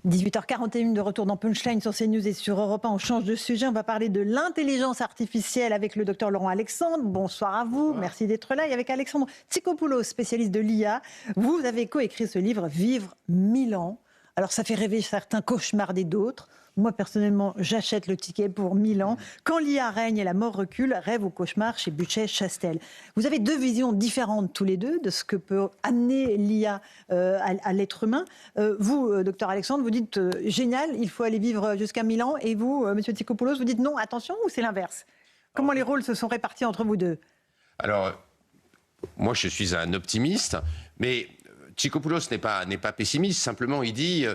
18h41 de retour dans Punchline sur CNews et sur Europe 1. On change de sujet. On va parler de l'intelligence artificielle avec le docteur Laurent Alexandre. Bonsoir à vous. Merci d'être là. Et avec Alexandre Tsikopoulos, spécialiste de l'IA. Vous avez coécrit ce livre, Vivre 1000 ans. Alors, ça fait rêver certains, cauchemarder d'autres. Moi, personnellement, j'achète le ticket pour 1000 ans. Quand l'IA règne et la mort recule, rêve au cauchemar chez Buchet-Chastel. Vous avez deux visions différentes tous les deux de ce que peut amener l'IA à l'être humain. Vous, docteur Alexandre, vous dites génial, il faut aller vivre jusqu'à 1000 ans. Et vous, monsieur Tsikopoulos, vous dites non, attention, ou c'est l'inverse? Comment les rôles se sont répartis entre vous deux? Alors, moi, je suis un optimiste, mais Tsikopoulos n'est pas pessimiste. Simplement, il dit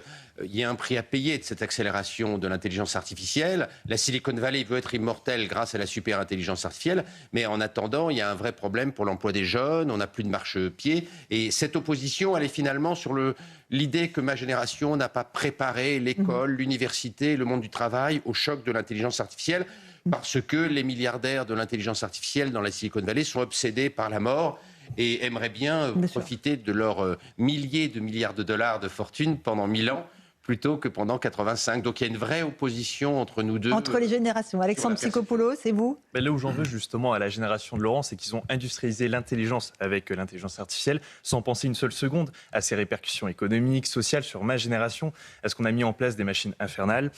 il y a un prix à payer de cette accélération de l'intelligence artificielle. La Silicon Valley veut être immortelle grâce à la super intelligence artificielle, mais en attendant, il y a un vrai problème pour l'emploi des jeunes. On n'a plus de marchepied. Et cette opposition, elle est finalement sur l'idée que ma génération n'a pas préparé l'école, l'université, le monde du travail au choc de l'intelligence artificielle, parce que les milliardaires de l'intelligence artificielle dans la Silicon Valley sont obsédés par la mort et aimeraient bien profiter de leurs milliers de milliards de dollars de fortune pendant 1000 ans, plutôt que pendant 85. Donc il y a une vraie opposition entre nous deux. Entre les générations. Alexandre Tsikopoulos, et vous? Là où j'en veux justement à la génération de Laurent, c'est qu'ils ont industrialisé l'intelligence avec l'intelligence artificielle sans penser une seule seconde à ses répercussions économiques, sociales sur ma génération. Est-ce qu'on a mis en place des machines infernales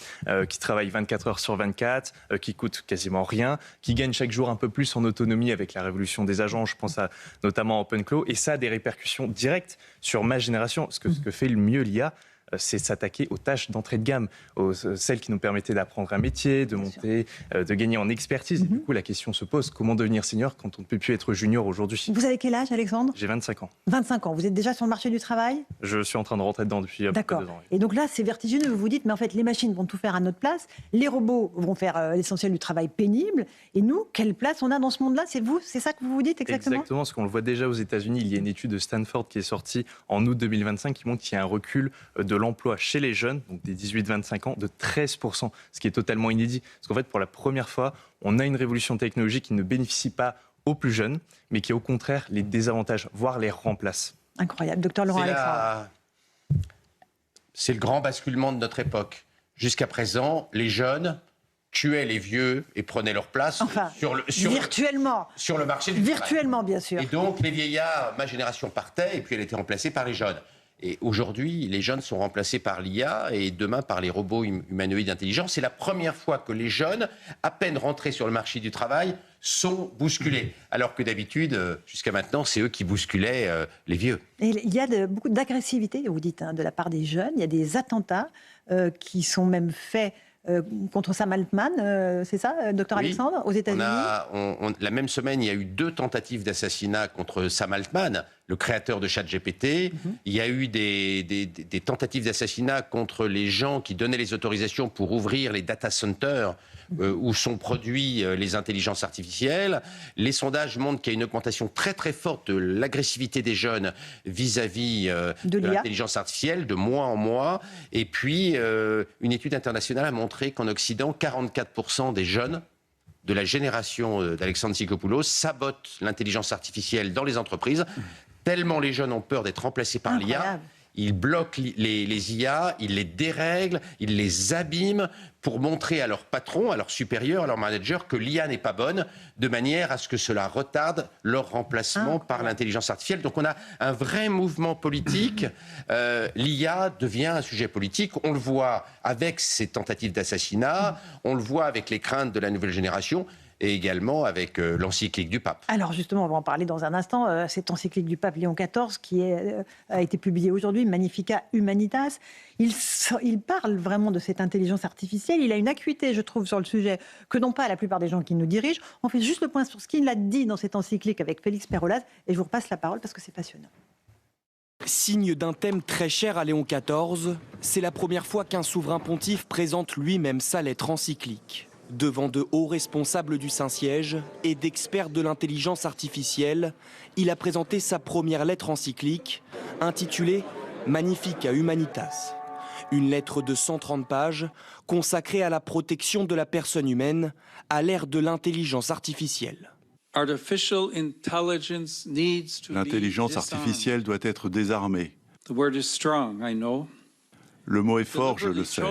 qui travaillent 24 heures sur 24, qui coûtent quasiment rien, qui gagnent chaque jour un peu plus en autonomie avec la révolution des agents, je pense notamment à OpenClaw, et ça a des répercussions directes sur ma génération. Ce que fait le mieux l'IA, c'est s'attaquer aux tâches d'entrée de gamme, celles qui nous permettaient d'apprendre un métier, de monter, de gagner en expertise. Et du coup, la question se pose, comment devenir senior quand on ne peut plus être junior aujourd'hui? Vous avez quel âge, Alexandre? J'ai 25 ans. 25 ans. Vous êtes déjà sur le marché du travail? Je suis en train de rentrer dedans depuis à peu près 2 ans. Et donc là, c'est vertigineux. Vous vous dites, mais en fait, les machines vont tout faire à notre place. Les robots vont faire l'essentiel du travail pénible. Et nous, quelle place on a dans ce monde-là? C'est ça que vous vous dites exactement? Exactement, parce qu'on le voit déjà aux États-Unis. Il y a une étude de Stanford qui est sortie en août 2025 qui montre qu'il y a un recul de l'emploi chez les jeunes, donc des 18-25 ans, de 13%, ce qui est totalement inédit. Parce qu'en fait, pour la première fois, on a une révolution technologique qui ne bénéficie pas aux plus jeunes, mais qui au contraire les désavantage, voire les remplace. Incroyable. Docteur Laurent Alexandre. C'est le grand basculement de notre époque. Jusqu'à présent, les jeunes tuaient les vieux et prenaient leur place virtuellement. Sur le marché du travail. Virtuellement, bien sûr. Et donc, les vieillards, ma génération partait, et puis elle était remplacée par les jeunes. Et aujourd'hui, les jeunes sont remplacés par l'IA et demain par les robots humanoïdes intelligents. C'est la première fois que les jeunes, à peine rentrés sur le marché du travail, sont bousculés. Alors que d'habitude, jusqu'à maintenant, c'est eux qui bousculaient les vieux. Et il y a beaucoup d'agressivité, vous dites, de la part des jeunes. Il y a des attentats qui sont même faits contre Sam Altman, c'est ça, docteur Alexandre, aux États-Unis? La même semaine, il y a eu 2 tentatives d'assassinat contre Sam Altman, le créateur de ChatGPT. Il y a eu des tentatives d'assassinat contre les gens qui donnaient les autorisations pour ouvrir les data centers où sont produits les intelligences artificielles. Les sondages montrent qu'il y a une augmentation très très forte de l'agressivité des jeunes vis-à-vis de l'intelligence artificielle, de mois en mois. Et puis, une étude internationale a montré qu'en Occident, 44% des jeunes de la génération d'Alexandre Tsikopoulos sabotent l'intelligence artificielle dans les entreprises, tellement les jeunes ont peur d'être remplacés par l'IA. Ils bloquent les IA, ils les dérèglent, ils les abîment pour montrer à leurs patrons, à leurs supérieurs, à leurs managers que l'IA n'est pas bonne, de manière à ce que cela retarde leur remplacement par l'intelligence artificielle. Donc on a un vrai mouvement politique. L'IA devient un sujet politique. On le voit avec ces tentatives d'assassinat, on le voit avec les craintes de la nouvelle génération, et également avec l'encyclique du pape. Alors justement, on va en parler dans un instant. Cette encyclique du pape Léon XIV qui a été publiée aujourd'hui, Magnificat Humanitas. Il parle vraiment de cette intelligence artificielle. Il a une acuité, je trouve, sur le sujet que n'ont pas la plupart des gens qui nous dirigent. On fait juste le point sur ce qu'il a dit dans cette encyclique avec Félix Pérolas, et je vous repasse la parole parce que c'est passionnant. Signe d'un thème très cher à Léon XIV, c'est la première fois qu'un souverain pontife présente lui-même sa lettre encyclique. Devant de hauts responsables du Saint-Siège et d'experts de l'intelligence artificielle, il a présenté sa première lettre encyclique, intitulée Magnificat Humanitas. Une lettre de 130 pages consacrée à la protection de la personne humaine à l'ère de l'intelligence artificielle. L'intelligence artificielle doit être désarmée. Le mot est fort, je le sais,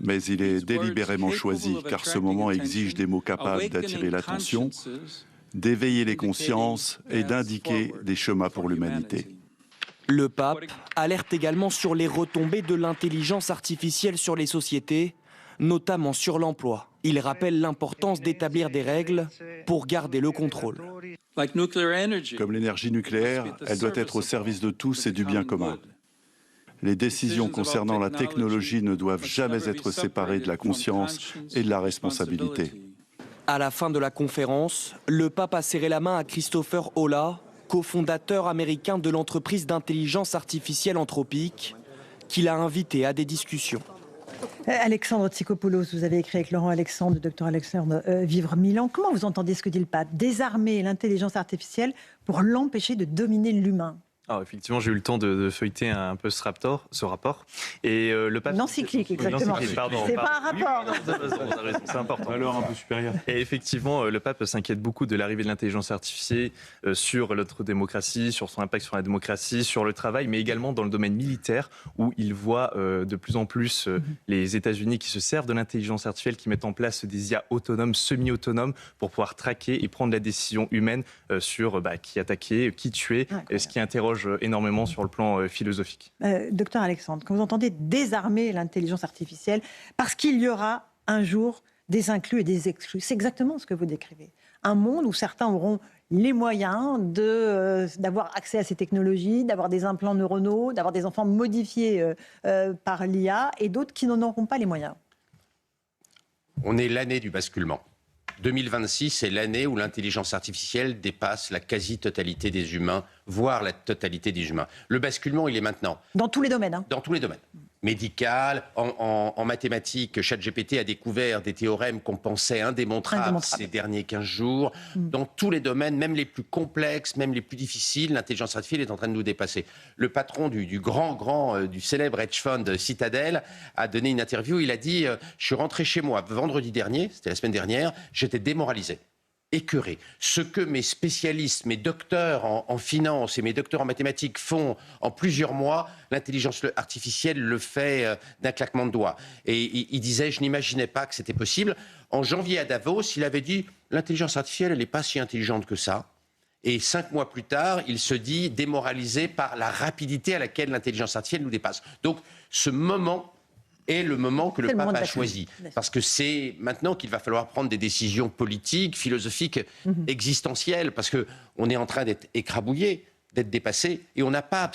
mais il est délibérément choisi car ce moment exige des mots capables d'attirer l'attention, d'éveiller les consciences et d'indiquer des chemins pour l'humanité. Le pape alerte également sur les retombées de l'intelligence artificielle sur les sociétés, notamment sur l'emploi. Il rappelle l'importance d'établir des règles pour garder le contrôle. Comme l'énergie nucléaire, elle doit être au service de tous et du bien commun. Les décisions concernant la technologie ne doivent jamais être séparées de la conscience et de la responsabilité. À la fin de la conférence, le pape a serré la main à Christopher Holla, cofondateur américain de l'entreprise d'intelligence artificielle Anthropic, qu'il a invité à des discussions. Alexandre Tsikopoulos, vous avez écrit avec Laurent Alexandre, Dr Alexandre, Vivre 1000 ans. Comment vous entendez ce que dit le pape? Désarmer l'intelligence artificielle pour l'empêcher de dominer l'humain. Alors effectivement, j'ai eu le temps de feuilleter un peu ce rapport. Et le pape... L'encyclique, exactement. C'est pas un rapport. Oui, vous avez raison, c'est important. Valeur un peu supérieure. Et effectivement, le pape s'inquiète beaucoup de l'arrivée de l'intelligence artificielle sur notre démocratie, sur son impact sur la démocratie, sur le travail, mais également dans le domaine militaire, où il voit de plus en plus les États-Unis qui se servent de l'intelligence artificielle, qui mettent en place des IA autonomes, semi-autonomes, pour pouvoir traquer et prendre la décision humaine sur qui attaquer, qui tuer, ce qui interroge énormément sur le plan philosophique. Docteur Alexandre, quand vous entendez désarmer l'intelligence artificielle, parce qu'il y aura un jour des inclus et des exclus, c'est exactement ce que vous décrivez. Un monde où certains auront les moyens d'avoir accès à ces technologies, d'avoir des implants neuronaux, d'avoir des enfants modifiés par l'IA, et d'autres qui n'en auront pas les moyens. On est l'année du basculement. 2026 est l'année où l'intelligence artificielle dépasse la quasi-totalité des humains, voire la totalité des humains. Le basculement, il est maintenant. Dans tous les domaines. Hein. Dans tous les domaines. Médical, en mathématiques, ChatGPT a découvert des théorèmes qu'on pensait indémontrables ces derniers 15 jours. Dans tous les domaines, même les plus complexes, même les plus difficiles, l'intelligence artificielle est en train de nous dépasser. Le patron du célèbre hedge fund Citadel a donné une interview. Il a dit « Je suis rentré chez moi vendredi dernier, c'était la semaine dernière, j'étais démoralisé. » Écœuré. Ce que mes spécialistes, mes docteurs en finance et mes docteurs en mathématiques font en plusieurs mois, l'intelligence artificielle le fait d'un claquement de doigts. Et il disait, je n'imaginais pas que c'était possible. En janvier à Davos, il avait dit, l'intelligence artificielle, elle n'est pas si intelligente que ça. Et 5 mois plus tard, il se dit démoralisé par la rapidité à laquelle l'intelligence artificielle nous dépasse. Donc, ce moment est le moment que le pape a choisi. Parce que c'est maintenant qu'il va falloir prendre des décisions politiques, philosophiques, existentielles, parce qu'on est en train d'être écrabouillé, d'être dépassé, et on n'a pas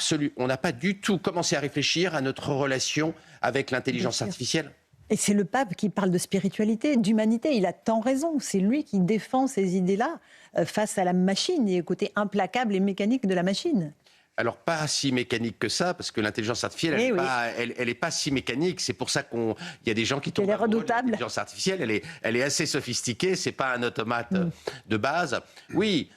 du tout commencé à réfléchir à notre relation avec l'intelligence artificielle. Et c'est le pape qui parle de spiritualité, d'humanité. Il a tant raison. C'est lui qui défend ces idées-là face à la machine et au côté implacable et mécanique de la machine. Alors, pas si mécanique que ça, parce que l'intelligence artificielle, elle n'est pas si mécanique. C'est pour ça qu'il y a des gens qui tombent amoureux de l'intelligence artificielle. Elle est assez sophistiquée, c'est pas un automate de base. Oui,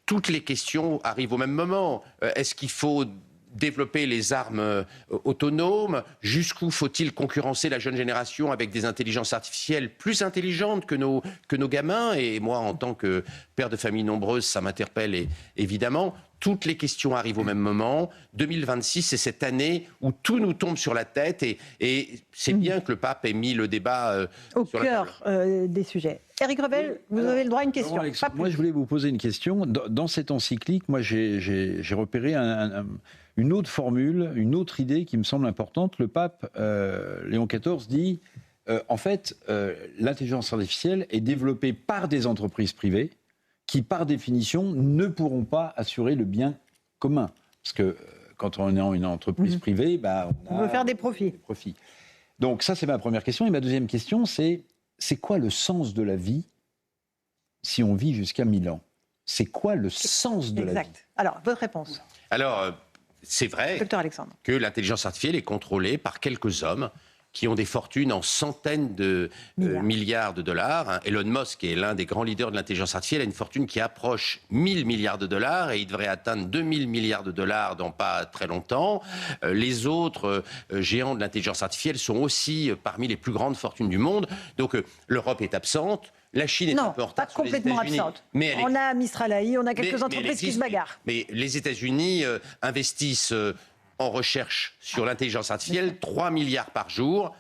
toutes les questions arrivent au même moment. Est-ce qu'il faut développer les armes autonomes? Jusqu'où faut-il concurrencer la jeune génération avec des intelligences artificielles plus intelligentes que nos gamins? Et moi, en tant que père de famille nombreuse, ça m'interpelle évidemment. Toutes les questions arrivent au même moment. 2026, c'est cette année où tout nous tombe sur la tête et c'est bien que le pape ait mis le débat au cœur des sujets. Éric Revel, vous avez le droit à une question. Moi, je voulais vous poser une question. Dans cette encyclique, moi, j'ai repéré une autre formule, une autre idée qui me semble importante. Le pape Léon XIV dit, en fait, l'intelligence artificielle est développée par des entreprises privées qui, par définition, ne pourront pas assurer le bien commun. Parce que quand on est en une entreprise privée, on veut faire des profits. Donc ça, c'est ma première question. Et ma deuxième question, c'est quoi le sens de la vie si on vit jusqu'à 1000 ans? C'est quoi le sens de la vie? Alors, votre réponse? Alors, c'est vrai que l'intelligence artificielle est contrôlée par quelques hommes qui ont des fortunes en centaines de milliards de dollars. Elon Musk est l'un des grands leaders de l'intelligence artificielle, a une fortune qui approche 1000 milliards de dollars et il devrait atteindre 2000 milliards de dollars dans pas très longtemps. Les autres géants de l'intelligence artificielle sont aussi parmi les plus grandes fortunes du monde. Donc l'Europe est absente. La Chine est un peu en retard sur les États-Unis. Non, pas complètement absente. On a Mistral AI, on a quelques entreprises qui se bagarrent. Mais les États-Unis investissent en recherche sur l'intelligence artificielle, 3 milliards par jour.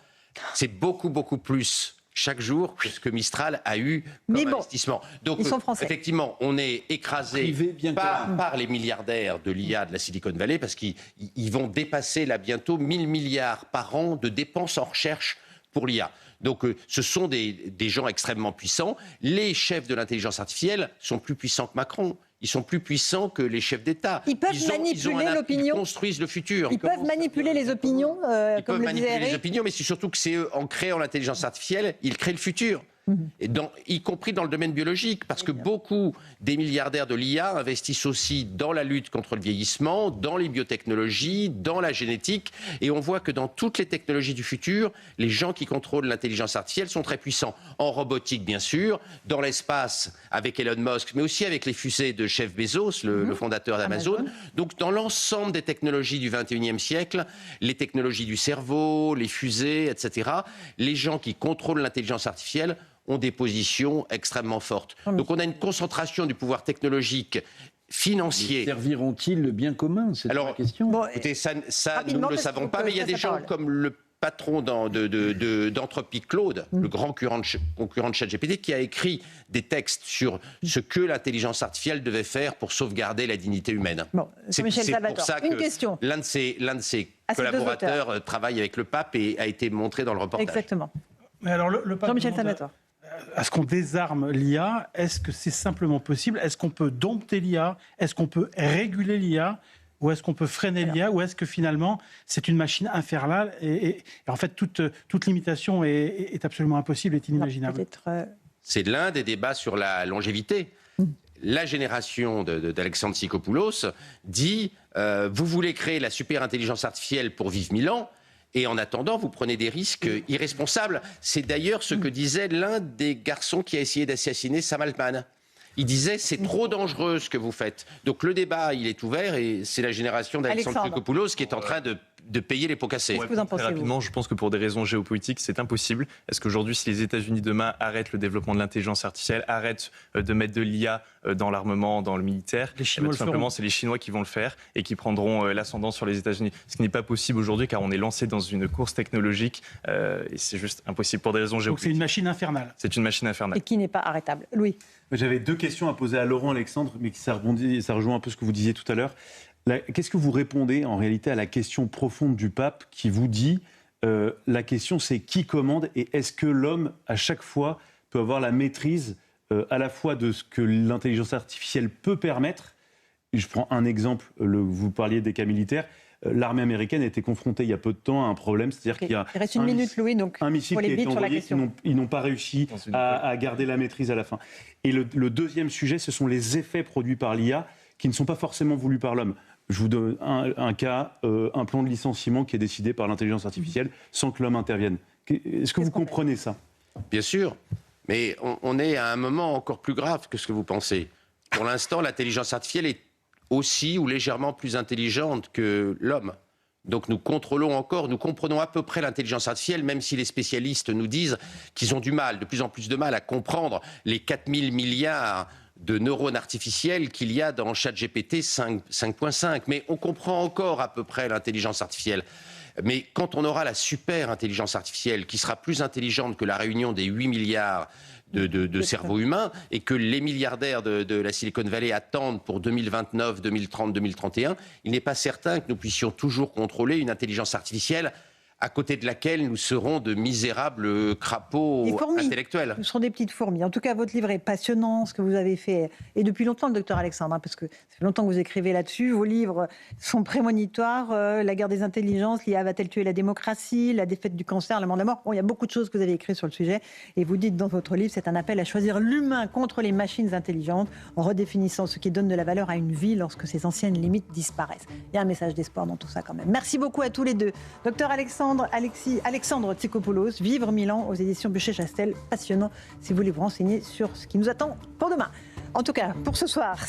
C'est beaucoup, beaucoup plus chaque jour que ce que Mistral a eu comme investissement. Donc, ils sont français. Effectivement, on est écrasé par les milliardaires de l'IA de la Silicon Valley parce qu'ils vont dépasser là bientôt 1 000 milliards par an de dépenses en recherche pour l'IA. Donc, ce sont des gens extrêmement puissants. Les chefs de l'intelligence artificielle sont plus puissants que Macron. Ils sont plus puissants que les chefs d'État. Ils peuvent manipuler l'opinion. Ils construisent le futur. Ils peuvent manipuler les opinions, Ils peuvent manipuler les opinions, mais c'est surtout que c'est eux, en créant l'intelligence artificielle, ils créent le futur. Et y compris dans le domaine biologique, parce que beaucoup des milliardaires de l'IA investissent aussi dans la lutte contre le vieillissement, dans les biotechnologies, dans la génétique, et on voit que dans toutes les technologies du futur, les gens qui contrôlent l'intelligence artificielle sont très puissants. En robotique, bien sûr, dans l'espace avec Elon Musk, mais aussi avec les fusées de Jeff Bezos, le fondateur d'Amazon. Donc dans l'ensemble des technologies du 21e siècle, les technologies du cerveau, les fusées, etc., les gens qui contrôlent l'intelligence artificielle ont des positions extrêmement fortes. Donc on a une concentration du pouvoir technologique financier. Serviront-ils le bien commun? C'est la question. Bon, écoutez, ça nous ne le savons pas, mais il y a des gens comme le patron d'Anthropic, Claude, le grand concurrent de ChatGPT, qui a écrit des textes sur ce que l'intelligence artificielle devait faire pour sauvegarder la dignité humaine. Bon, c'est pour ça que l'un de ses collaborateurs travaille avec le pape et a été montré dans le reportage. Exactement. Mais alors le pape Jean-Michel Salvatore. Est-ce qu'on désarme l'IA? Est-ce que c'est simplement possible? Est-ce qu'on peut dompter l'IA? Est-ce qu'on peut réguler l'IA? Ou est-ce qu'on peut freiner l'IA? Ou est-ce que finalement c'est une machine infernale et en fait toute limitation est absolument impossible, est inimaginable? C'est l'un des débats sur la longévité. La génération d'Alexandre Tsikopoulos dit vous voulez créer la super intelligence artificielle pour vivre 1000 ans, et en attendant, vous prenez des risques irresponsables. C'est d'ailleurs ce que disait l'un des garçons qui a essayé d'assassiner Sam Altman. Il disait, c'est trop dangereux ce que vous faites. Donc le débat, il est ouvert et c'est la génération d'Alexandre Tsikopoulos qui est en train de payer les pots cassés. Très rapidement, je pense que pour des raisons géopolitiques, c'est impossible. Est-ce qu'aujourd'hui, si les États-Unis demain arrêtent le développement de l'intelligence artificielle, arrêtent de mettre de l'IA dans l'armement, dans le militaire, tout simplement, c'est les Chinois qui vont le faire et qui prendront l'ascendant sur les États-Unis. Ce qui n'est pas possible aujourd'hui car on est lancé dans une course technologique et c'est juste impossible pour des raisons géopolitiques. Donc c'est une machine infernale. C'est une machine infernale. Et qui n'est pas arrêtable. Louis. J'avais deux questions à poser à Laurent Alexandre, mais ça rejoint un peu ce que vous disiez tout à l'heure. Qu'est-ce que vous répondez en réalité à la question profonde du pape qui vous dit la question c'est qui commande et est-ce que l'homme à chaque fois peut avoir la maîtrise à la fois de ce que l'intelligence artificielle peut permettre. Je prends un exemple, vous parliez des cas militaires. L'armée américaine a été confrontée il y a peu de temps à un problème, c'est-à-dire qu'il y a il reste une minute, Louis, donc un missile qui a été envoyé, ils n'ont pas réussi à garder la maîtrise à la fin. Et le deuxième sujet, ce sont les effets produits par l'IA qui ne sont pas forcément voulus par l'homme. Je vous donne un cas, un plan de licenciement qui est décidé par l'intelligence artificielle sans que l'homme intervienne. Est-ce que vous comprenez ça? Bien sûr, mais on est à un moment encore plus grave que ce que vous pensez. Pour l'instant, l'intelligence artificielle est aussi ou légèrement plus intelligente que l'homme. Donc nous contrôlons encore, nous comprenons à peu près l'intelligence artificielle, même si les spécialistes nous disent qu'ils ont du mal, de plus en plus de mal à comprendre les 4000 milliards de neurones artificiels qu'il y a dans ChatGPT 5.5. Mais on comprend encore à peu près l'intelligence artificielle. Mais quand on aura la super intelligence artificielle, qui sera plus intelligente que la réunion des 8 milliards de cerveaux humains, et que les milliardaires de la Silicon Valley attendent pour 2029, 2030, 2031, il n'est pas certain que nous puissions toujours contrôler une intelligence artificielle à côté de laquelle nous serons de misérables crapauds intellectuels. Nous serons des petites fourmis. En tout cas, votre livre est passionnant, ce que vous avez fait, et depuis longtemps, le docteur Alexandre, parce que ça fait longtemps que vous écrivez là-dessus. Vos livres sont prémonitoires. La guerre des intelligences, l'IA va-t-elle tuer la démocratie? La défaite du cancer, la mort de mort. Bon, il y a beaucoup de choses que vous avez écrites sur le sujet. Et vous dites dans votre livre, c'est un appel à choisir l'humain contre les machines intelligentes, en redéfinissant ce qui donne de la valeur à une vie lorsque ses anciennes limites disparaissent. Il y a un message d'espoir dans tout ça quand même. Merci beaucoup à tous les deux. Docteur Alexandre Tsikopoulos, Vivre 1000 ans aux éditions Buchet-Chastel. Passionnant si vous voulez vous renseigner sur ce qui nous attend pour demain. En tout cas, pour ce soir,